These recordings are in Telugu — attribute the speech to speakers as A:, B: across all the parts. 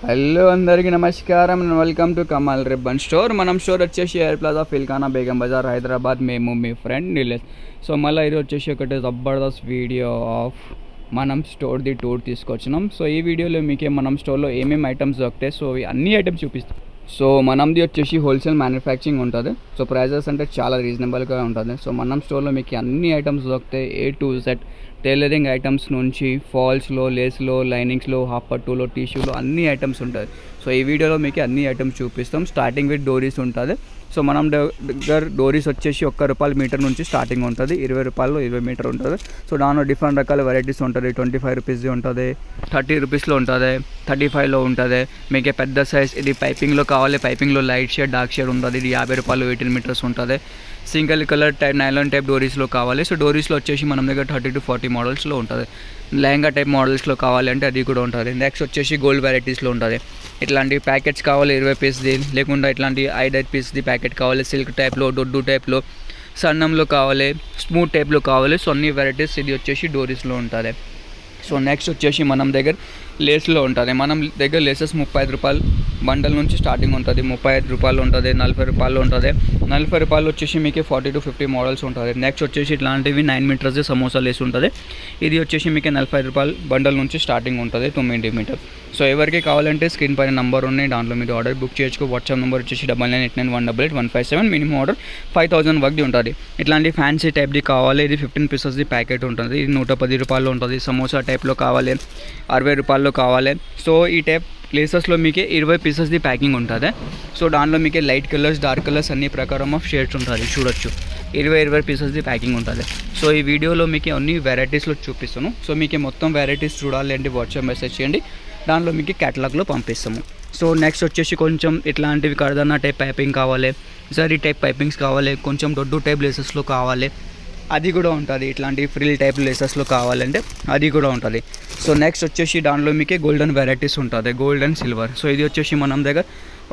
A: హలో అందరికీ నమస్కారం and welcome to Kamal ribbon store. మనం స్టోర్ వచ్చేసి ఎయిర్ ప్లాజా ఫిల్ఖానా బేగం బజార్ హైదరాబాద్. మేము మీ ఫ్రెండ్ నీలేష్. సో మళ్ళీ ఇది వచ్చేసి ఒకటి జబర్దస్త్ వీడియో ఆఫ్ మనం స్టోర్ది టూర్ తీసుకొచ్చినాం. సో ఈ వీడియోలో మీకే మనం స్టోర్లో ఏమేమి ఐటమ్స్ దొరుకుతాయి, సో అన్ని ఐటమ్స్ చూపిస్తాం. సో మనది వచ్చేసి హోల్సేల్ మ్యానుఫ్యాక్చరింగ్ ఉంటుంది. సో ప్రైజెస్ అంటే చాలా రీజనబుల్గా ఉంటుంది. సో మనం స్టోర్లో మీకు అన్ని ఐటమ్స్ దొరుకుతాయి, A to Z. Tailoring items నుంచి ఫాల్స్లో, లేస్లో, లైనింగ్స్లో, హాఫ్ పట్టులో, టిష్యూలో అన్ని ఐటమ్స్ ఉంటుంది. సో ఈ వీడియోలో మీకు అన్ని ఐటమ్స్ చూపిస్తాం. స్టార్టింగ్ విత్ డోరీస్ ఉంటుంది. సో మనం దగ్గర డోరీస్ వచ్చేసి ₹1 మీటర్ నుంచి స్టార్టింగ్ ఉంటుంది. ₹20 20 మీటర్ ఉంటుంది. సో దానిలో డిఫరెంట్ రకాల వెరైటీస్ ఉంటుంది. ₹25 ఉంటుంది, ₹30 ఉంటుంది, ₹35 ఉంటుంది. మీకు పెద్ద సైజ్ ఇది పైపింగ్లో కావాలి, పైపింగ్లో లైట్ షేడ్, డార్క్ షేడ్ ఉంటుంది. ఇది ₹50 18 మీటర్స్ ఉంటుంది. Single colour type nylon type డోరీస్లో కావాలి. సో డోరీస్లో వచ్చేసి మనం దగ్గర 30 to 40 మోడల్స్లో ఉంటుంది. లెహంగా టైప్ మోడల్స్లో కావాలంటే అది కూడా ఉంటుంది. నెక్స్ట్ వచ్చేసి గోల్డ్ వెరైటీస్లో ఉంటుంది. ఇట్లాంటి ప్యాకెట్స్ కావాలి 20 పీస్ది, లేకుండా ఇట్లాంటి 5 పీస్ది ప్యాకెట్ కావాలి. సిల్క్ టైప్లో, దొడ్డు టైప్లో, సన్నంలో కావాలి, స్మూత్ టైప్లో కావాలి. సో అన్ని వెరైటీస్ ఇది వచ్చేసి డోరీస్లో ఉంటుంది. సో నెక్స్ట్ వచ్చేసి మనం దగ్గర లేస్లో ఉంటుంది. మనం దగ్గర లేసెస్ ₹35 బండల్ నుంచి స్టార్టింగ్ ఉంటుంది. ₹35 ఉంటుంది, ₹40 ఉంటుంది. ₹40 వచ్చేసి మీకు 40 to 50 మోడల్స్ ఉంటుంది. నెక్స్ట్ వచ్చేసి ఇట్లాంటివి 9 మీటర్స్ సమోసా లేస్ ఉంటుంది. ఇది వచ్చేసి మీకు ₹40 బండల్ నుంచి స్టార్టింగ్ ఉంటుంది 9 మీటర్. సో ఎవరికి కావాలంటే స్క్రీన్ పైన నెంబర్ ఉన్నాయి, దాంట్లో మీరు ఆర్డర్ బుక్ చేసుకో. వాట్సాప్ నెంబర్ వచ్చేసి 9989188157. మినిమం ఆర్డర్ 5000 వరకు ఉంటుంది. ఇట్లాంటి ఫ్యాన్సీ టైప్ది కావాలి, ఇది 15 పీసెస్ది ప్యాకెట్ ఉంటుంది. ఇది ₹110 ఉంటుంది. సమోసా టైప్లో కావాలి, ₹60 కావాలి. సో ఈ టైప్ లేసెస్లో మీకు 20 పీసెస్ది ప్యాకింగ్ ఉంటుంది. సో దాంట్లో మీకు లైట్ కలర్స్, డార్క్ కలర్స్ అన్ని ప్రకారం ఆఫ్ షేడ్స్ ఉంటుంది. చూడొచ్చు 20 పీసెస్ది ప్యాకింగ్ ఉంటుంది. సో ఈ వీడియోలో మీకు అన్ని వెరైటీస్లో చూపిస్తాను. సో మీకు మొత్తం వెరైటీస్ చూడాలి అంటే వాట్సాప్ మెసేజ్ చేయండి, దాంట్లో మీకు క్యాటలాగ్లో పంపిస్తాము. సో నెక్స్ట్ వచ్చేసి కొంచెం ఇట్లాంటివి కర్దానా టైప్ పైపింగ్ కావాలి, జరీ టైప్ పైపింగ్స్ కావాలి, కొంచెం దొడ్డు టైప్ లేసెస్లో కావాలి, అది కూడా ఉంటుంది. ఇట్లాంటి ఫ్రిల్ టైప్ లేసెస్లో కావాలంటే అది కూడా ఉంటుంది. సో నెక్స్ట్ వచ్చేసి దాంట్లో మీకు గోల్డెన్ వెరైటీస్ ఉంటుంది, గోల్డ్ అండ్ సిల్వర్. సో ఇది వచ్చేసి మనం దగ్గర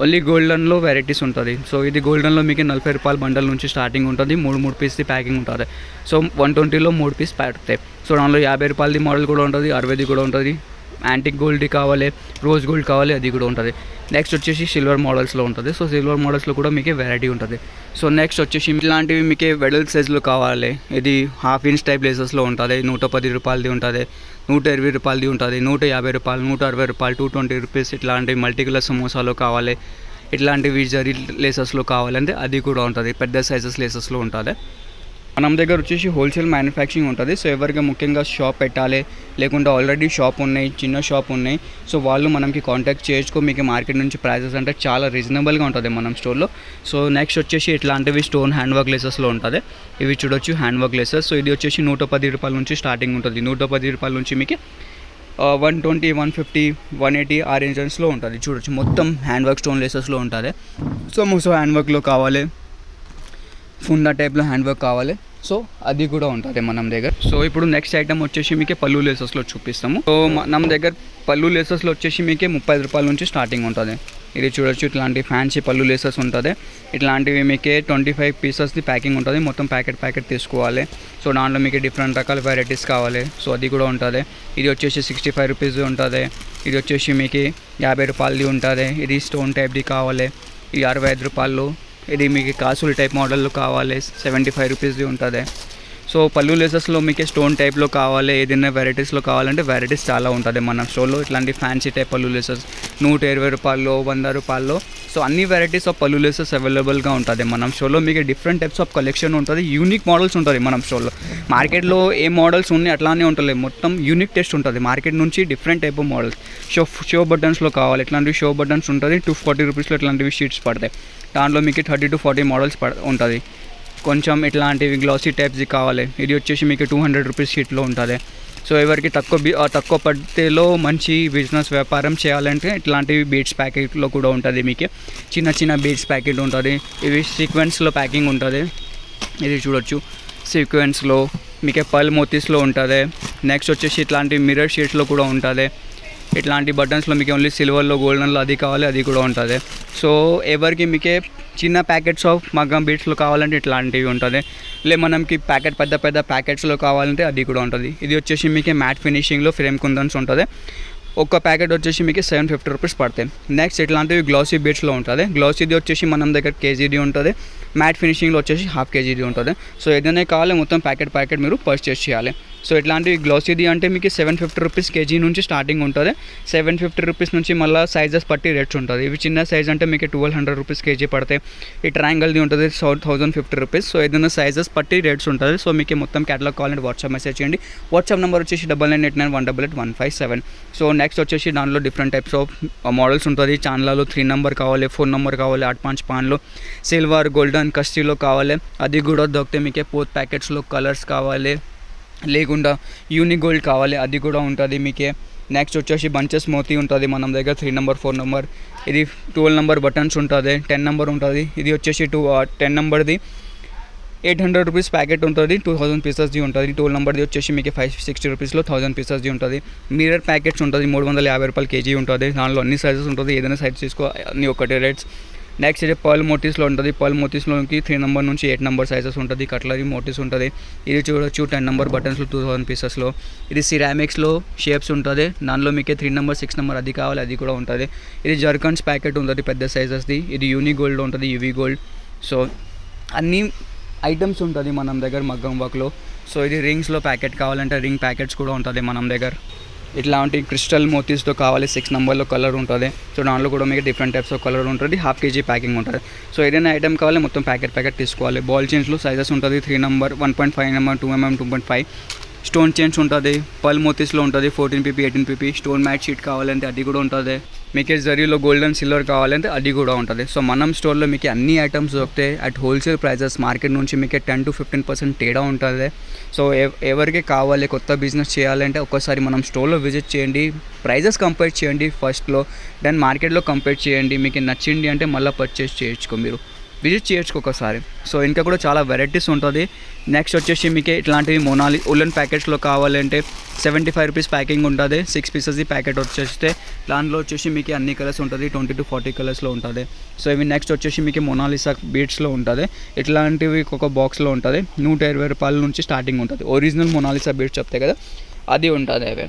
A: ఓన్లీ గోల్డెన్లో వెరైటీస్ ఉంటుంది. సో ఇది గోల్డెన్లో మీకు ₹40 బండల్ నుంచి స్టార్టింగ్ ఉంటుంది. 3 పీస్ది ప్యాకింగ్ ఉంటుంది. సో 120లో 3 పీస్ పడతాయి. సో దాంట్లో ₹50 మోడల్ కూడా ఉంటుంది, 60 కూడా ఉంటుంది. యాంటిక్ గోల్డ్ది కావాలి, రోజ్ గోల్డ్ కావాలి, అది కూడా ఉంటుంది. నెక్స్ట్ వచ్చేసి సిల్వర్ మోడల్స్లో ఉంటుంది. సో సిల్వర్ మోడల్స్లో కూడా మీకు వెరైటీ ఉంటుంది. సో నెక్స్ట్ వచ్చేసి ఇలాంటివి మీకు వెడల్ సైజ్లో కావాలి. ఇది ½ ఇంచ్ టైప్ లేసెస్లో ఉంటుంది. ₹110 ఉంటుంది, ₹120 ఉంటుంది, ₹150, ₹160, ₹220. ఇట్లాంటి మల్టీ కలర్ సమోసాలో కావాలి, ఇట్లాంటివి జరీ లేసెస్లో కావాలంటే అది కూడా ఉంటుంది. పెద్ద సైజెస్ లేసెస్లో ఉంటుంది. మనం దగ్గర వచ్చేసి హోల్సేల్ మ్యానుఫ్యాక్చరింగ్ ఉంటుంది. సో ఎవరికి ముఖ్యంగా షాప్ పెట్టాలి, లేకుంటే ఆల్రెడీ షాప్ ఉన్నాయి, చిన్న షాప్ ఉన్నాయి, సో వాళ్ళు మనకి కాంటాక్ట్ చేసుకో. మీకు మార్కెట్ నుంచి ప్రైజెస్ అంటే చాలా రీజనబుల్గా ఉంటుంది మనం స్టోర్లో. సో నెక్స్ట్ వచ్చేసి ఇట్లాంటివి స్టోన్ హ్యాండ్ వర్క్ లేసెస్లో ఉంటుంది. ఇవి చూడొచ్చు హ్యాండ్ వర్క్ లేసెస్. సో ఇది వచ్చేసి ₹110 నుంచి స్టార్టింగ్ ఉంటుంది. ₹110 నుంచి మీకు 120, 150, 180 ఆ రేంజెస్లో ఉంటుంది. చూడొచ్చు మొత్తం హ్యాండ్ వర్క్ స్టోన్ లేసెస్లో ఉంటుంది. సో హ్యాండ్ వర్క్లో కావాలి, ఫుండా టైప్లో హ్యాండ్ వర్క్ కావాలి, సో అది కూడా ఉంటుంది మనం దగ్గర. సో ఇప్పుడు నెక్స్ట్ ఐటమ్ వచ్చేసి మీకు పళ్ళు లేసెస్లో చూపిస్తాము. సో మన దగ్గర పళ్ళు లేసెస్లో వచ్చేసి మీకు ₹30 నుంచి స్టార్టింగ్ ఉంటుంది. ఇది చూడొచ్చు ఇట్లాంటి ఫ్యాన్సీ పళ్ళు లేసెస్ ఉంటుంది. ఇట్లాంటివి మీకు 25 పీసెస్ది ప్యాకింగ్ ఉంటుంది. మొత్తం ప్యాకెట్ తీసుకోవాలి. సో దాంట్లో మీకు డిఫరెంట్ రకాల వెరైటీస్ కావాలి, సో అది కూడా ఉంటుంది. ఇది వచ్చేసి ₹65 ఉంటుంది. ఇది వచ్చేసి మీకు ₹50 ఉంటుంది. ఇది స్టోన్ టైప్ది కావాలి, ఇది ₹65. ఇది మీకు కాసులు టైప్ మోడల్లో కావాలి, ₹75 ఉంటుంది. సో పళ్ళు లేసెస్లో మీకు స్టోన్ టైప్లో కావాలి, ఏదైనా వెరైటీస్లో కావాలంటే వెరైటీస్ చాలా ఉంటుంది మన స్టోర్లో. ఇట్లాంటి ఫ్యాన్సీ టైప్ పళ్ళు లేసెస్ ₹120, ₹100. సో అన్ని వెరైటీస్ ఆఫ్ పళ్ళు లేసెస్ అవైలబుల్గా ఉంటుంది మన స్టోర్లో. మీకు డిఫరెంట్ టైప్స్ ఆఫ్ కలెక్షన్ ఉంటుంది, యూనిక్ మోడల్స్ ఉంటుంది మన స్టోర్లో. మార్కెట్లో ఏ మోడల్స్ ఉన్నాయి అట్లానే ఉంటుంది, మొత్తం యూనిక్ టెస్ట్ ఉంటుంది. మార్కెట్ నుంచి different type of models. Show బటన్స్లో కావాలి, ఇట్లాంటివి షో బటన్స్ ఉంటుంది. ₹240 ఇట్లాంటివి షీట్స్ పడతాయి. దాంట్లో మీకు 30 to 40 మోడల్స్ ఉంటుంది. కొంచెం ఇట్లాంటివి గ్లాసీ టైప్స్ది కావాలి, ఇది వచ్చేసి మీకు ₹200 షీట్లో ఉంటుంది. సో ఎవరికి తక్కువ పడితేలో మంచి బిజినెస్ వ్యాపారం చేయాలంటే ఇట్లాంటివి బీడ్స్ ప్యాకెట్లో కూడా ఉంటుంది. మీకు చిన్న బీడ్స్ ప్యాకెట్ ఉంటుంది. ఇవి సీక్వెన్స్లో ప్యాకింగ్ ఉంటుంది. ఇది చూడొచ్చు సీక్వెన్స్లో మీకు పర్ల్ మోతీస్లో ఉంటుంది. నెక్స్ట్ వచ్చేసి ఇట్లాంటి మిర్రర్ షీట్స్లో కూడా ఉంటుంది. ఇట్లాంటి బటన్స్లో మీకు ఓన్లీ సిల్వర్లో, గోల్డెన్లో అది కావాలి, అది కూడా ఉంటుంది. సో ఎవరికి మీకే చిన్న ప్యాకెట్స్ ఆఫ్ మగ్గం బీట్స్లో కావాలంటే ఇట్లాంటివి ఉంటుంది. మనకి పెద్ద ప్యాకెట్స్లో కావాలంటే అది కూడా ఉంటుంది. ఇది వచ్చేసి మీకు మ్యాట్ ఫినిషింగ్లో ఫ్రేమ్ కుందన్స్ ఉంటుంది. ఒక ప్యాకెట్ వచ్చేసి మీకు 750 రూపీస్ పడతాయి. నెక్స్ట్ ఇట్లాంటివి గ్లాసీ బీట్స్లో ఉంటుంది. గ్లాసీది వచ్చేసి మనం దగ్గర కేజీది ఉంటుంది, మ్యాట్ ఫినిషింగ్లో వచ్చేసి హాఫ్ కేజీది ఉంటుంది. సో ఏదైనా కావాలి మొత్తం ప్యాకెట్ మీరు పర్చేస్ చేయాలి. సో ఇట్లాంటివి గ్లాసీది అంటే మీకు 750 రూపీస్ కేజీ నుంచి స్టార్టింగ్ ఉంటుంది. 750 రూపీస్ నుంచి మళ్ళీ సైజెస్ బట్టి రేట్స్ ఉంటుంది. ఇవి చిన్న సైజ్ అంటే మీకు 1200 రూపీస్ కేజీ పడతాయి. ఈ ట్రయాంగిల్ది ఉంటుంది 1050 రూపీస్. సో ఏదైనా సైజెస్ బట్టి రేట్స్ ఉంటుంది. సో మీకు మొత్తం క్యాటలాగ్ కావాలంటే వాట్సాప్ మెసేజ్ చేయండి. వాట్సాప్ నెంబర్ వచ్చేసి 9989188157. సో నెక్స్ట్ వచ్చేసి దానిలో డిఫరెంట్ టైప్స్ ఆఫ్ మోడల్స్ ఉంటుంది. చాన్లలో 3 నెంబర్ కావాలి, 4 నెంబర్ కావాలి, 8 పాన్లో సిల్వర్, గోల్డెన్, కస్టీలో కావాలి, అది కూడా దొరికితే మీకు పోత్ ప్యాకెట్స్లో కలర్స్ కావాలి, లేకుండా యూనిక్ గోల్డ్ కావాలి, అది కూడా ఉంటుంది మీకే. నెక్స్ట్ వచ్చేసి బంచెస్ మోతీ ఉంటుంది మన దగ్గర 3 నెంబర్, 4 నెంబర్. ఇది 12 నెంబర్ బటన్స్ ఉంటుంది, 10 నెంబర్ ఉంటుంది. ఇది వచ్చేసి 10 నెంబర్ది 800 రూపీస్ ప్యాకెట్ ఉంటుంది, 2000 పీసెస్ది ఉంటుంది. 12 నెంబర్ది వచ్చేసి మీకు 560 రూపీస్లో 1000 పీసెస్ది ఉంటుంది. మిర్రర్ ప్యాకెట్స్ ఉంటుంది, 350 రూపాయలు కేజీ ఉంటుంది. దానిలో అన్ని సైజెస్ ఉంటుంది, ఏదైనా సైజ్ తీసుకో, అన్ని ఒకటే రేట్స్. నెక్స్ట్ ఇది పర్ల్ మోటీస్లో ఉంటుంది. పర్ల్ మోటీస్లోకి 3 నెంబర్ నుంచి 8 నెంబర్ సైజెస్ ఉంటుంది. కట్లరీ మోటీస్ ఉంటుంది. ఇది చూడొచ్చు 10 నెంబర్ బటన్స్లో 2000 పీసెస్లో. ఇది సిరామిక్స్లో షేప్స్ ఉంటుంది. దానిలో మీకు 3 నెంబర్, 6 నెంబర్ అది కావాలి, అది కూడా ఉంటుంది. ఇది జర్కన్స్ ప్యాకెట్ ఉంటుంది పెద్ద సైజెస్ది. ఇది యూనిక్ గోల్డ్ ఉంటుంది, యూవీ గోల్డ్. సో అన్ని ఐటమ్స్ ఉంటుంది మనం దగ్గర మగ్గం వర్క్లో. సో ఇది రింగ్స్లో ప్యాకెట్ కావాలంటే రింగ్ ప్యాకెట్స్ కూడా ఉంటుంది మనం దగ్గర. ఇట్లాంటి క్రిస్టల్ మోతీస్తో కావాలి 6 నెంబర్లో కలర్ ఉంటుంది. సో దాంట్లో కూడా మీకు డిఫరెంట్ టైప్స్ ఆఫ్ కలర్ ఉంటుంది. హాఫ్ కేజీ ప్యాకింగ్ ఉంటుంది. సో ఏదైనా ఐటమ్ కావాలి మొత్తం ప్యాకెట్ తీసుకోవాలి. బాల్ చైన్స్లో సైజెస్ ఉంటుంది 3 number, 1.5 number, 2mm, 2.5. Stone chains ఉంటుంది. పర్ల్ మోతీస్లో ఉంటుంది 14 PP, 18 PP. Stone mat sheet కావాలంటే అది కూడా ఉంటుంది. మీకు జరీలో గోల్డెన్, సిల్వర్ కావాలంటే అది కూడా ఉంటుంది. సో మనం స్టోర్లో మీకు అన్ని ఐటమ్స్ దొరుకుతాయి అట్ హోల్సేల్ ప్రైజెస్. మార్కెట్ నుంచి మీకు 10 to 15% తేడా ఉంటుంది. సో ఎవరికి కావాలి కొత్త బిజినెస్ చేయాలంటే ఒక్కసారి మనం స్టోర్లో విజిట్ చేయండి, ప్రైజెస్ కంపేర్ చేయండి ఫస్ట్లో, దెన్ మార్కెట్లో కంపేర్ చేయండి. మీకు నచ్చింది అంటే మళ్ళీ పర్చేస్ చేయొచ్చుకో, మీరు విజిట్ చేయొచ్చు ఒకసారి. సో ఇంకా కూడా చాలా వెరైటీస్ ఉంటుంది. నెక్స్ట్ వచ్చేసి మీకు ఇట్లాంటివి మొనాలి ఉలెన్ ప్యాకెట్స్లో కావాలంటే 75 రూపీస్ ప్యాకింగ్ ఉంటుంది. 6 పీసెస్ ప్యాకెట్ వచ్చేస్తే దాంట్లో వచ్చేసి మీకు అన్ని కలర్స్ ఉంటుంది, 20 to 40 కలర్స్లో ఉంటుంది. సో ఇవి నెక్స్ట్ వచ్చేసి మీకు మొనాలిసా బీట్స్లో ఉంటుంది. ఇట్లాంటివి ఒక బాక్స్లో ఉంటుంది. 120 రూపాయల నుంచి స్టార్టింగ్ ఉంటుంది. ఒరిజినల్ మొనాలిసా బీట్స్ చెప్తాయి కదా, అది ఉంటుంది. అవే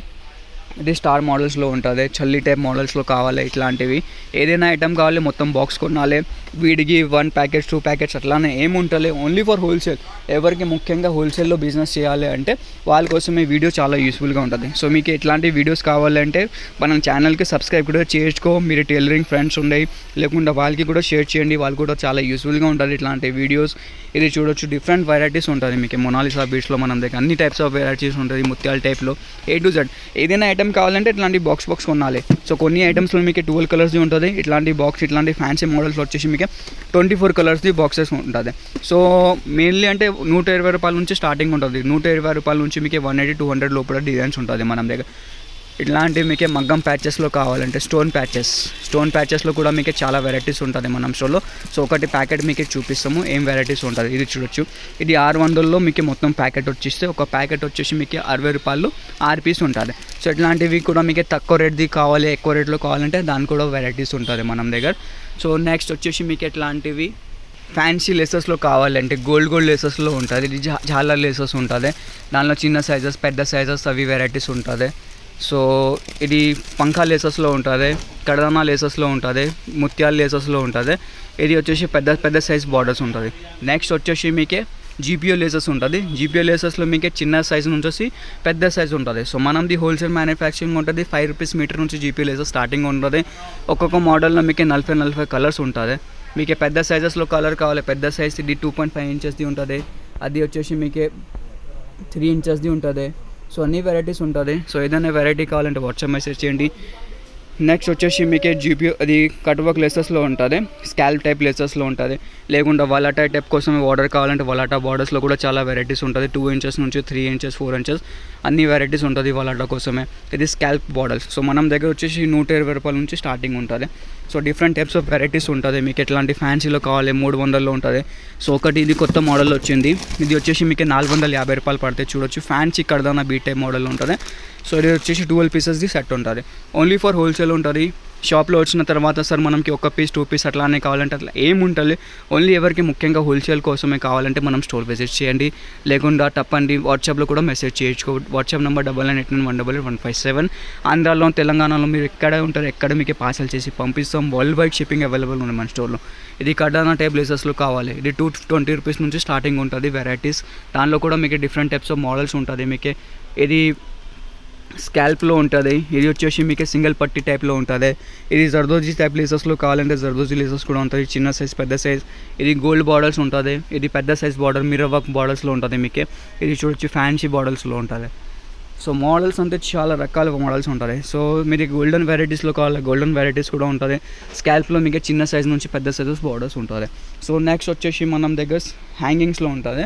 A: ఇది స్టార్ మోడల్స్లో ఉంటుంది. చల్లి టైప్ మోడల్స్లో కావాలి. ఇట్లాంటివి ఏదైనా ఐటమ్ కావాలి మొత్తం బాక్స్ కొనాలి. వీడికి 1 ప్యాకెట్స్ 2 ప్యాకెట్స్ అట్లానే ఏముంటలే, ఓన్లీ ఫర్ హోల్సేల్. ఎవరికి ముఖ్యంగా హోల్సేల్లో బిజినెస్ చేయాలి అంటే వాళ్ళ కోసం ఈ వీడియో చాలా యూస్ఫుల్గా ఉంటుంది. సో మీకు ఇట్లాంటి వీడియోస్ కావాలంటే మన ఛానల్కి సబ్స్క్రైబ్ కూడా చేసుకో. మీరు టైలరింగ్ ఫ్రెండ్స్ ఉన్నాయి లేకుండా వాళ్ళకి కూడా షేర్ చేయండి, వాళ్ళు కూడా చాలా యూస్ఫుల్గా ఉంటుంది ఇట్లాంటి వీడియోస్. ఇది చూడొచ్చు డిఫరెంట్ వెరైటీస్ ఉంటుంది మీకు మొనాలిసా బీట్స్లో మన దగ్గర అన్ని టైప్స్ ఆఫ్ వెరైటీస్ ఉంటుంది. ముత్యాల టైప్లో A to Z ఏదైనా ఐటమ్ కావాలంటే ఇట్లాంటి బాక్స్ కొనాలి. సో కొన్ని ఐటమ్స్లో మీకు 12 కలర్స్ది ఉంటుంది. ఇట్లాంటి బాక్స్, ఇట్లాంటి ఫ్యాన్సీ మోడల్స్ వచ్చేసి మీకు 24 కలర్స్ది బాక్సెస్ ఉంటుంది. సో మెయిన్లీ అంటే 120 రూపాయల నుంచి స్టార్టింగ్ ఉంటుంది. 120 రూపాయల నుంచి మీకు 180, 200 లోపల డిజైన్స్ ఉంటుంది మనం దగ్గర. ఇట్లాంటివి మీకు మగ్గం ప్యాచెస్లో కావాలంటే స్టోన్ ప్యాచెస్లో కూడా మీకు చాలా వెరైటీస్ ఉంటుంది మనం స్టోర్లో. సో ఒకటి ప్యాకెట్ మీకు చూపిస్తాము ఏం వెరైటీస్ ఉంటుంది. ఇది చూడొచ్చు, ఇది 600లో మీకు మొత్తం ప్యాకెట్ వచ్చేస్తే ఒక ప్యాకెట్ వచ్చేసి మీకు 60 రూపాయలు 6 పీస్ ఉంటుంది. సో ఇట్లాంటివి కూడా మీకు తక్కువ రేట్ది కావాలి, ఎక్కువ రేట్లో కావాలంటే దాని కూడా వెరైటీస్ ఉంటుంది మనం దగ్గర. సో నెక్స్ట్ వచ్చేసి మీకు ఎట్లాంటివి ఫ్యాన్సీ లేసెస్లో కావాలంటే గోల్డ్ లేసెస్లో ఉంటుంది. ఇది జాలర్ లేసెస్ ఉంటుంది. దానిలో చిన్న సైజెస్, పెద్ద సైజెస్ అవి వెరైటీస్ ఉంటుంది. సో ఇది పంఖా లేసెస్లో ఉంటుంది, కడదానా లేసెస్లో ఉంటుంది, ముత్యాల లేసెస్లో ఉంటుంది. ఇది వచ్చేసి పెద్ద సైజ్ బార్డర్స్ ఉంటుంది. నెక్స్ట్ వచ్చేసి మీకే GPO లేసెస్ ఉంటుంది. GPO లేసెస్లో మీకు చిన్న సైజ్ నుంచి వచ్చి పెద్ద సైజ్ ఉంటుంది. సో మనది హోల్సేల్ మ్యానుఫ్యాక్చరింగ్ ఉంటుంది. 5 రూపీస్ మీటర్ నుంచి GPO లేసెస్ స్టార్టింగ్ ఉంటుంది. ఒక్కొక్క మోడల్లో మీకు 40 కలర్స్ ఉంటుంది. మీకు పెద్ద సైజెస్లో కలర్ కావాలి, పెద్ద సైజ్ ఇది 2.5 ఇంచెస్ది ఉంటుంది. అది వచ్చేసి మీకు 3 ఇంచెస్ది ఉంటుంది. సో అన్ని వెరైటీస్ ఉంటుంది. సో ఏదైనా వెరైటీ కావాలంటే వాట్సాప్ మెసేజ్ చేయండి. నెక్స్ట్ వచ్చేసి మీకు GPO అది కట్ వర్క్ లేసెస్లో ఉంటుంది, స్కాల్ప్ టైప్ లేసెస్లో ఉంటుంది. లేకుండా వలాటా టైప్ కోసం ఆర్డర్ కావాలంటే వలాటా బార్డర్స్లో కూడా చాలా వెరైటీస్ ఉంటుంది. 2 ఇంచెస్ నుంచి 3 ఇంచెస్ 4 ఇంచెస్ అన్ని వెరైటీస్ ఉంటుంది వలాటా కోసమే. ఇది స్కాల్ప్ బార్డర్స్. సో మనం దగ్గర వచ్చేసి 120 రూపాయల నుంచి స్టార్టింగ్ ఉంటుంది. So different types of varieties ఉంటుంది. మీకు ఎట్లాంటి ఫ్యాన్సీలో కావాలి 300లో ఉంటుంది. సో ఒకటి ఇది కొత్త మోడల్ వచ్చింది. ఇది వచ్చేసి మీకు 450 రూపాయలు పడతాయి. చూడొచ్చు ఫ్యాన్సీ కడదానా బీ టైప్ మోడల్ ఉంటుంది. సో ఇది వచ్చేసి 12 పీసెస్ది సెట్ ఉంటుంది. ఓన్లీ ఫర్ హోల్సేల్ ఉంటుంది. షాప్లో వచ్చిన తర్వాత సార్ మనకి ఒక పీస్ 2 పీస్ అట్లానే కావాలంటే అట్లా ఏముంటుంది. ఓన్లీ ఎవరికి ముఖ్యంగా హోల్సేల్ కోసమే కావాలంటే మనం స్టోర్ విజిట్ చేయండి, లేకుండా తప్పండి వాట్సాప్లో కూడా మెసేజ్ చేయొచ్చు. WhatsApp number 9989181157. ఆంధ్రాలో తెలంగాణలో మీరు ఎక్కడ ఉంటారు ఎక్కడ మీకు పార్సల్ చేసి పంపిస్తాం. వరల్డ్ వైడ్ షిప్పింగ్ అవైలబుల్ ఉంది మన స్టోర్లో. ఇది కడానా టైప్ బ్లేజర్స్లో కావాలి, ఇది 220 రూపీస్ నుంచి స్టార్టింగ్ ఉంటుంది వెరైటీస్. దానిలో కూడా మీకు డిఫరెంట్ టైప్స్ ఆఫ్ మోడల్స్ ఉంటుంది. మీకు ఇది స్కాల్ప్లో ఉంటుంది, ఇది వచ్చేసి మీకు సింగిల్ పట్టి టైప్లో ఉంటుంది. ఇది జర్దోజీ టైప్ లేసెస్లో కావాలంటే జర్దోజీ లేసెస్ కూడా ఉంటుంది, చిన్న సైజ్ పెద్ద సైజ్. ఇది గోల్డ్ బార్డర్స్ ఉంటుంది, ఇది పెద్ద సైజ్ బార్డర్ మిర్రర్ వర్క్ బార్డర్స్లో ఉంటుంది మీకు. ఇది చూడొచ్చు ఫ్యాన్సీ బార్డర్స్లో ఉంటుంది. సో మోడల్స్ అంటే చాలా రకాల మోడల్స్ ఉంటాయి. సో మీరు గోల్డెన్ వెరైటీస్లో కావాలి, గోల్డెన్ వెరైటీస్ కూడా ఉంటుంది. స్కాల్ప్లో మీకు చిన్న సైజ్ నుంచి పెద్ద సైజెస్ బార్డర్స్ ఉంటుంది. సో నెక్స్ట్ వచ్చేసి మనం దగ్గర హ్యాంగింగ్స్లో ఉంటుంది.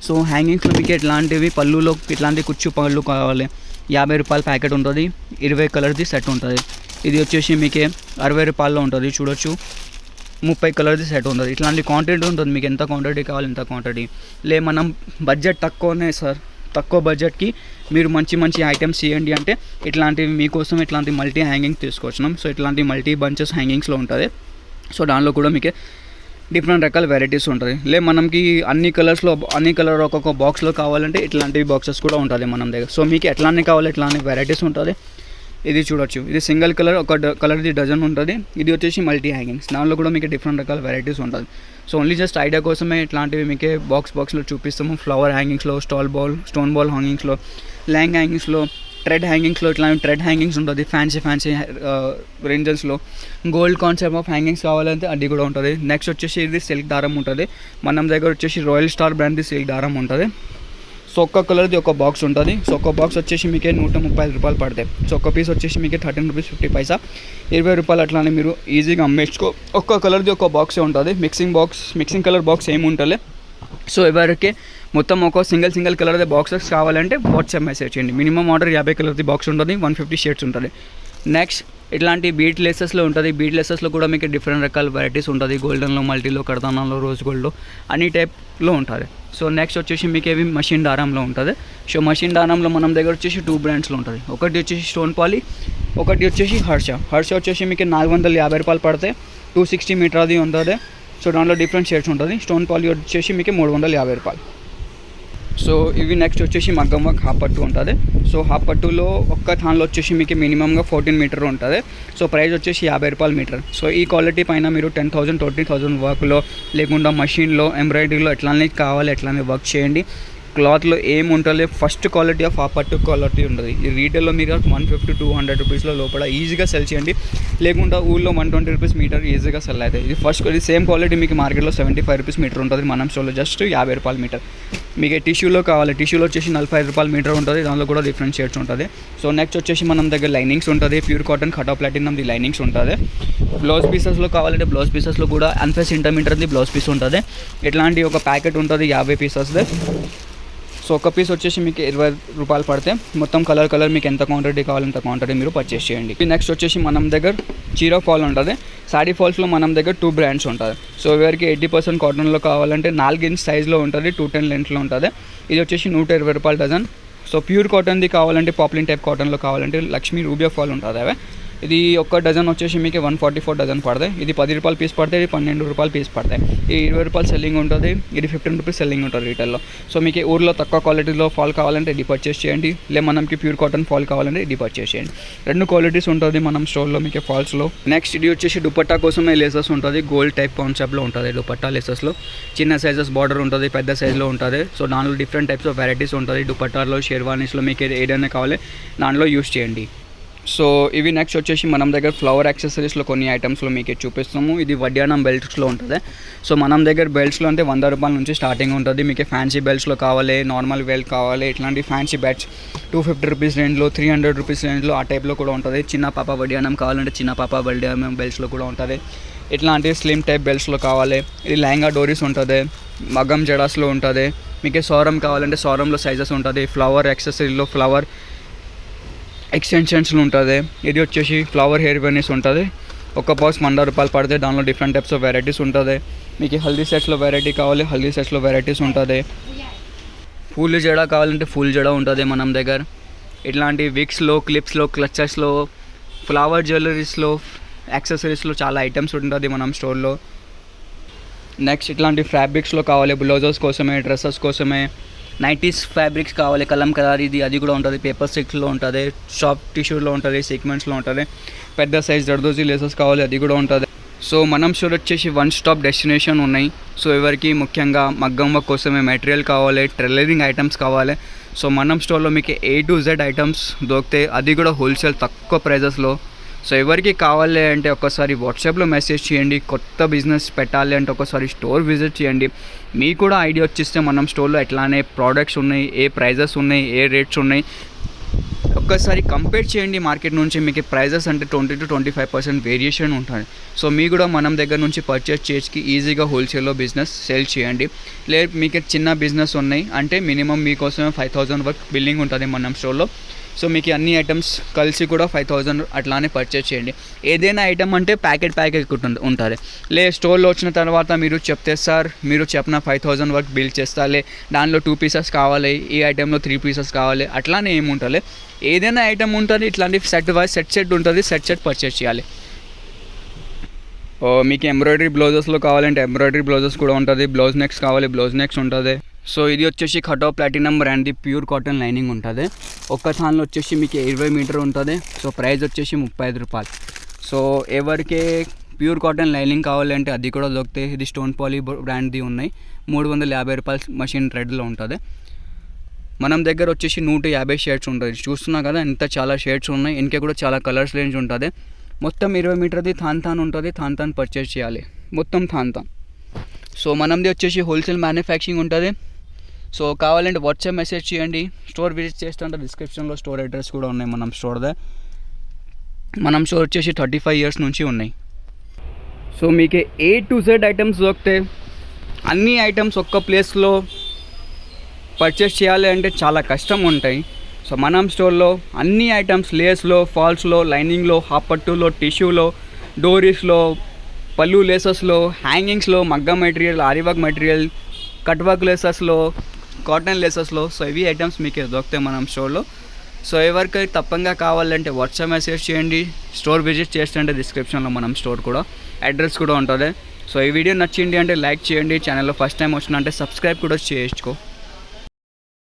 A: సో హ్యాంగింగ్స్లో మీకు ఎట్లాంటివి పళ్ళులో ఇట్లాంటి కుచ్చు పళ్ళు కావాలి, 50 రూపాయల ప్యాకెట్ ఉంటుంది, 20 కలర్ది సెట్ ఉంటుంది. ఇది వచ్చేసి మీకు 60 రూపాయల్లో ఉంటుంది. చూడొచ్చు 30 కలర్ది సెట్ ఉంటుంది. ఇట్లాంటి క్వాంటిటీ ఉంటుంది, మీకు ఎంత క్వాంటిటీ కావాలి ఎంత క్వాంటిటీ. మనం బడ్జెట్ తక్కువనే సార్, తక్కువ బడ్జెట్కి మీరు మంచి మంచి ఐటమ్స్ చేయండి అంటే ఇట్లాంటివి మీకోసం ఇట్లాంటి మల్టీ హ్యాంగింగ్ తీసుకొచ్చినాం. సో ఇట్లాంటి మల్టీ బంచెస్ హ్యాంగింగ్స్లో ఉంటుంది. సో దానిలో కూడా మీకు డిఫరెంట్ రకాల వెరైటీస్ ఉంటుంది. మనకి అన్ని కలర్ ఒక్కొక్క బాక్స్లో కావాలంటే ఇట్లాంటి బాక్సెస్ కూడా ఉంటుంది మన దగ్గర. సో మీకు ఎట్లానే కావాలి ఎట్లాంటి వెరైటీస్ ఉంటుంది. ఇది చూడొచ్చు, ఇది సింగిల్ కలర్ ఒక కలర్ది డజన్ ఉంటుంది. ఇది వచ్చేసి మల్టీ హ్యాంగింగ్స్, దానిలో కూడా మీకు డిఫరెంట్ రకాల వెరైటీస్ ఉంటుంది. సో ఓన్లీ జస్ట్ ఐడియా కోసమే ఇట్లాంటివి మీకు బాక్స్లో చూపిస్తాము. ఫ్లవర్ హ్యాంగింగ్స్లో, స్టోన్ బాల్ హ్యాంగింగ్స్లో, ల్యాంగ్ హ్యాంగింగ్స్లో, థ్రెడ్ హ్యాంగింగ్స్లో ఇట్లాంటి థ్రెడ్ హ్యాంగింగ్స్ ఉంటుంది. ఫ్యాన్సీ రేంజెస్లో గోల్డ్ కాన్సెప్ట్ ఆఫ్ హ్యాంగింగ్స్ కావాలంటే అది కూడా ఉంటుంది. నెక్స్ట్ వచ్చేసి ఇది సిల్క్ దారం ఉంటుంది. మన దగ్గర వచ్చేసి రాయల్ స్టార్ బ్రాండ్ది సిల్క్ దారం ఉంటుంది. సో ఒక్క కలర్ది ఒక బాక్స్ ఉంటుంది. సో ఒక బాక్స్ వచ్చేసి మీకే 135 రూపాయలు పడతాయి. సో ఒక పీస్ వచ్చేసి మీకు 13 రూపీస్ 50 పైసా, 20 రూపాయలు అట్లానే మీరు ఈజీగా అమ్మేసుకో. ఒక్క కలర్ది ఒక బాక్సే ఉంటుంది, మిక్సింగ్ కలర్ బాక్స్ ఏమి ఉంటుంది. సో ఎవరికి మొత్తం ఒక సింగిల్ కలర్ది బాక్సెస్ కావాలంటే వాట్సాప్ మెసేజ్ చేయండి. మినిమం ఆర్డర్ 50 కలర్ది బాక్స్ ఉంటుంది, 150 షేడ్స్ ఉంటుంది. నెక్స్ట్ ఇట్లాంటి బీట్ లెసెస్లో ఉంటుంది. బీట్ లెసెస్లో కూడా మీకు డిఫరెంట్ రకాల వెరైటీస్ ఉంటుంది. గోల్డెన్లో, మల్టీలో, కడతానాలో, రోజ్ గోల్డ్లో అన్ని టైప్లో ఉంటుంది. సో నెక్స్ట్ వచ్చేసి మీకు ఏవి మషిన్ దారంలో ఉంటుంది. సో మషిన్ దారంలో మనం దగ్గర వచ్చేసి 2 బ్రాండ్స్లో ఉంటుంది. ఒకటి వచ్చేసి స్టోన్ పాలి, ఒకటి వచ్చేసి హర్ష వచ్చేసి మీకు 450 రూపాయలు పడతాయి. 260 మీటర్ అది ఉంటుంది. సో దాంట్లో డిఫరెంట్ షేడ్స్ ఉంటుంది. స్టోన్ పాలి వచ్చేసి మీకు 350 రూపాయలు. సో ఇవి నెక్స్ట్ వచ్చేసి మగ్గం వర్క్ హాఫ్ పట్టు ఉంటుంది. సో హాఫ్ పట్టులో ఒక్క థాన్లో వచ్చేసి మీకు మినిమంగా 14 మీటర్ ఉంటుంది. సో ప్రైస్ వచ్చేసి 50 రూపాయలు మీటర్. సో ఈ క్వాలిటీ పైన మీరు 10,000 20,000 వర్క్లో లేకుండా మషిన్లో ఎంబ్రాయిడరీలో ఎట్లానే కావాలి ఎట్లానే వర్క్ చేయండి. క్లాత్లో ఏముంటుంది, ఫస్ట్ క్వాలిటీ ఆఫ్ హాఫ్ పట్టు క్వాలిటీ ఉంటుంది. ఈ రీటైల్లో మీరు 150-200 రూపీస్లో లోపల ఈజీగా సెల్ చేయండి. లేకుండా ఊళ్ళో 120 రూపీస్ మీటర్ ఈజీగా సెల్ అవుతాయి. ఇది సేమ్ క్వాలిటీ మీకు మార్కెట్లో 75 రూపీస్ మీటర్ ఉంటుంది. మనం స్టోర్లో జస్ట్ 50 రూపాయల మీటర్. మీకు టిష్యూలో కావాలి, టిష్యూలో వచ్చేసి 45 రూపాయల మీటర్ ఉంటుంది. దానిలో కూడా డిఫరెంట్ షేడ్స్ ఉంటుంది. సో నెక్స్ట్ వచ్చేసి మనం దగ్గర లైనింగ్స్ ఉంటుంది. ప్యూర్ కాటన్ కట్ ఆఫ్ ప్లాటినమ్ది లైనింగ్స్ ఉంటుంది. బ్లౌజ్ పీసెస్లో కావాలంటే బ్లౌజ్ పీసెస్లో కూడా అన్ఫెస్ ఇంటర్మీడియట్ది బ్లౌజ్ పీస్ ఉంటుంది. ఇట్లాంటి ఒక ప్యాకెట్ ఉంటుంది 50 పీసెస్ది. సో ఒక పీస్ వచ్చేసి మీకు 20 రూపాయలు పడితే మొత్తం కలర్ మీకు ఎంత క్వాంటిటీ కావాలంత క్వాంటిటీ మీరు పర్చేస్ చేయండి. నెక్స్ట్ వచ్చేసి మనం దగ్గర చీరా ఫాల్ ఉంటుంది. సాడీ ఫాల్స్లో మనం దగ్గర 2 బ్రాండ్స్ ఉంటుంది. సో ఎవరికి 80% కాటన్లో కావాలంటే 4 ఇంచ్ సైజ్లో ఉంటుంది, 210 లెంత్లో ఉంటుంది. ఇది వచ్చేసి 120 రూపాయలు డజన్. సో ప్యూర్ కాటన్ది కావాలంటే పాప్లిన్ టైప్ కాటన్లో కావాలంటే లక్ష్మీ రూబియా ఫాల్ ఉంటుంది. అవే ఇది ఒక్క డజన్ వచ్చేసి మీకు 144 డజన్ పడతాయి. ఇది 10 రూపాయలు పీస్ పడతాయి, ఇది 12 రూపాయలు పీస్ పడతాయి. ఇది 20 రూపాయలు సెల్లింగ్ ఉంటుంది, ఇది 15 రూపీస్ సెల్లింగ్ ఉంటుంది రీటైల్లో. సో మీకు ఊర్లో తక్కువ క్వాలిటీలో ఫాల్ కావాలంటే ఇది పర్చేస్ చేయండి. మనకి ప్యూర్ కాటన్ ఫాల్ కావాలంటే ఇది పర్చేస్ చేయండి. 2 క్వాలిటీస్ ఉంటుంది మనం స్టోర్లో మీకు ఫాల్స్లో. నెక్స్ట్ ఇది వచ్చేసి దుపట్టా కోసమే లేసెస్ ఉంటుంది. గోల్డ్ టైప్ కాన్సెప్ట్లో ఉంటుంది దుపట్టా లేసెస్లో. చిన్న సైజెస్ బార్డర్ ఉంటుంది, పెద్ద సైజులో ఉంటుంది. సో దానిలో డిఫరెంట్ టైప్స్ ఆఫ్ వెరైటీస్ ఉంటుంది. దుపట్టాలో, షెర్వానీస్లో మీకు ఏదైనా కావాలి దానిలో యూస్ చేయండి. సో ఇవి నెక్స్ట్ వచ్చేసి మనం దగ్గర ఫ్లవర్ యాక్సెసరీస్లో కొన్ని ఐటమ్స్లో మీకు చూపిస్తాము. ఇది వడ్యానం బెల్ట్స్లో ఉంటుంది. సో మనం దగ్గర బెల్ట్స్లో అంటే 100 రూపాయల నుంచి స్టార్టింగ్ ఉంటుంది. మీకు ఫ్యాన్సీ బెల్ట్స్లో కావాలి, నార్మల్ బెల్ట్ కావాలి, ఇట్లాంటి ఫ్యాన్సీ బ్యాట్స్ 250 రూపీస్ రేంజ్లో, 300 రూపీస్ రేంజ్లో ఆ టైప్లో కూడా ఉంటుంది. చిన్న పాప వడ్యానం కావాలంటే చిన్న పాప వడ్యానం బెల్ట్స్లో కూడా ఉంటుంది. ఇట్లాంటి స్లిమ్ టైప్ బెల్ట్స్లో కావాలి. ఇది లెహంగా డోరీస్ ఉంటుంది, మగ్గం జడాస్లో ఉంటుంది. మీకు సౌరం కావాలంటే సౌరంలో సైజెస్ ఉంటుంది. ఫ్లవర్ యాక్సెసరీలో ఫ్లవర్ ఎక్స్టెన్షన్స్లో ఉంటుంది. ఇది వచ్చేసి ఫ్లవర్ హెయిర్ బర్నీస్ ఉంటుంది. ఒక బాక్స్ 100 రూపాయలు పడితే దానిలో డిఫరెంట్ టైప్స్ ఆఫ్ వెరైటీస్ ఉంటుంది. మీకు హల్దీ సెట్స్లో వెరైటీ కావాలి, హల్దీ సెట్స్లో వెరైటీస్ ఉంటుంది. ఫుల్ జడ కావాలంటే ఫుల్ జడ ఉంటుంది మనం దగ్గర. ఇట్లాంటి విక్స్లో, క్లిప్స్లో, క్లచెస్లో, ఫ్లవర్ జ్యువెలరీస్లో, యాక్సెసరీస్లో చాలా ఐటమ్స్ ఉంటుంది మనం స్టోర్లో. నెక్స్ట్ ఇట్లాంటి ఫ్యాబ్రిక్స్లో కావాలి, బ్లౌజెస్ కోసమే, డ్రెస్సెస్ కోసమే, నైటీస్ ఫ్యాబ్రిక్స్ కావాలి, కలంకారీది అది కూడా ఉంటుంది, పేపర్ సిల్క్లో ఉంటుంది, సాఫ్ట్ టిష్యూలో ఉంటుంది, సీక్వెన్స్లో ఉంటుంది, పెద్ద సైజ్ జర్దోజీ లేసెస్ కావాలి అది కూడా ఉంటుంది. సో మనం స్టోర్ వచ్చేసి వన్ స్టాప్ డెస్టినేషన్ ఉన్నాయి. సో ఎవరికి ముఖ్యంగా మగ్గం వర్క్ కోసమే మెటీరియల్ కావాలి, టైలరింగ్ ఐటమ్స్ కావాలి. సో మనం స్టోర్లో మీకు A to Z ఐటమ్స్ దొరుకుతాయి, అది కూడా హోల్సేల్ తక్కువ ప్రైజెస్లో. సో ఎవరికి కావాలి అంటే ఒకసారి వాట్సాప్లో మెసేజ్ చేయండి. కొత్త బిజినెస్ పెట్టాలి అంటే ఒకసారి స్టోర్ విజిట్ చేయండి. మీకు కూడా ఐడియా వచ్చిస్తే మనం స్టోర్లో ఎట్లానే ప్రోడక్ట్స్ ఉన్నాయి, ఏ ప్రైజెస్ ఉన్నాయి, ఏ రేట్స్ ఉన్నాయి, ఒక్కసారి కంపేర్ చేయండి. మార్కెట్ నుంచి మీకు ప్రైజెస్ అంటే 20 to 25% వేరియేషన్ ఉంటుంది. సో మీరు కూడా మనం దగ్గర నుంచి పర్చేస్ చేసి ఈజీగా హోల్సేల్లో బిజినెస్ సేల్ చేయండి. లేదు మీకు చిన్న బిజినెస్ ఉన్నాయి అంటే మినిమం మీకోసమే 5,000 వరకు బిల్లింగ్ ఉంటుంది మనం స్టోర్లో. సో మీకు అన్ని ఐటమ్స్ కలిసి కూడా 5,000 అట్లానే పర్చేస్ చేయండి. ఏదైనా ఐటమ్ అంటే ప్యాకెట్ ఉంటుంది. లే స్టోర్లో వచ్చిన తర్వాత మీరు చెప్తే సార్ మీరు చెప్పిన 5,000 వరకు బిల్ చేస్తాలే, దానిలో 2 పీసెస్ కావాలి, ఈ ఐటెంలో 3 పీసెస్ కావాలి, అట్లానే ఏముంటుంది. ఏదైనా ఐటమ్ ఉంటుంది ఇట్లాంటి సెట్ ఉంటుంది, సెట్ పర్చేస్ చేయాలి. మీకు ఎంబ్రాయిడరీ బ్లౌజెస్లో కావాలంటే ఎంబ్రాయిడరీ బ్లౌజెస్ కూడా ఉంటుంది, బ్లౌజ్ నెక్స్ కావాలి, బ్లౌజ్ నెక్స్ ఉంటుంది. సో ఇది వచ్చేసి కటో ప్లాటినం బ్రాండ్ది ప్యూర్ కాటన్ లైనింగ్ ఉంటుంది. ఒక్క థాన్లో వచ్చేసి మీకు 20 మీటర్ ఉంటుంది. సో ప్రైస్ వచ్చేసి 35 రూపాయలు. సో ఎవరికి ప్యూర్ కాటన్ లైనింగ్ కావాలంటే అది కూడా దొరుకుతాయి. ఇది స్టోన్ పాలీ బ్రాండ్ది ఉన్నాయి, 350 రూపాయలు మషిన్ థ్రెడ్లో ఉంటుంది. మనం దగ్గర వచ్చేసి 150 షేడ్స్ ఉంటుంది. చూస్తున్నా కదా ఎంత చాలా షేడ్స్ ఉన్నాయి, ఇంకా కూడా చాలా కలర్స్ రేంజ్ ఉంటుంది. మొత్తం 20 మీటర్ది థాన్ ఉంటుంది, థాన్ పర్చేస్ చేయాలి మొత్తం థాన్. సో మనది వచ్చేసి హోల్సేల్ మ్యానుఫ్యాక్చరింగ్ ఉంటుంది. సో కావాలంటే వాట్సాప్ మెసేజ్ చేయండి. స్టోర్ విజిట్ చేస్తుంటే డిస్క్రిప్షన్లో స్టోర్ అడ్రస్ కూడా ఉన్నాయి మనం స్టోర్దే. మనం స్టోర్ వచ్చేసి 35 ఇయర్స్ నుంచి ఉన్నాయి. సో మీకు A to Z ఐటమ్స్ దొరికితే అన్ని ఐటమ్స్ ఒక్క ప్లేస్లో పర్చేస్ చేయాలి అంటే చాలా కష్టం ఉంటాయి. సో మనం స్టోర్లో అన్ని ఐటమ్స్ లేస్లో, ఫాల్స్లో, లైనింగ్లో, హాపట్టులో, టిష్యూలో, డోరీస్లో, పళ్ళు లేసెస్లో, హ్యాంగింగ్స్లో, మగ్గం మెటీరియల్, ఆరివర్క్ మెటీరియల్, కట్ వర్క్ లేసెస్లో, కాటన్ లేసెస్లో. సో ఇవి ఐటమ్స్ మీకు దొరుకుతాయి మనం స్టోర్లో. సో ఎవరికి తప్పకుండా కావాలంటే వాట్సాప్ మెసేజ్ చేయండి. స్టోర్ విజిట్ చేస్తుంటే డిస్క్రిప్షన్లో మనం స్టోర్ కూడా అడ్రస్ కూడా ఉంటుంది. సో ఈ వీడియో నచ్చింది అంటే లైక్ చేయండి. ఛానల్లో ఫస్ట్ టైం వచ్చినా అంటే సబ్స్క్రైబ్ కూడా చేసుకో.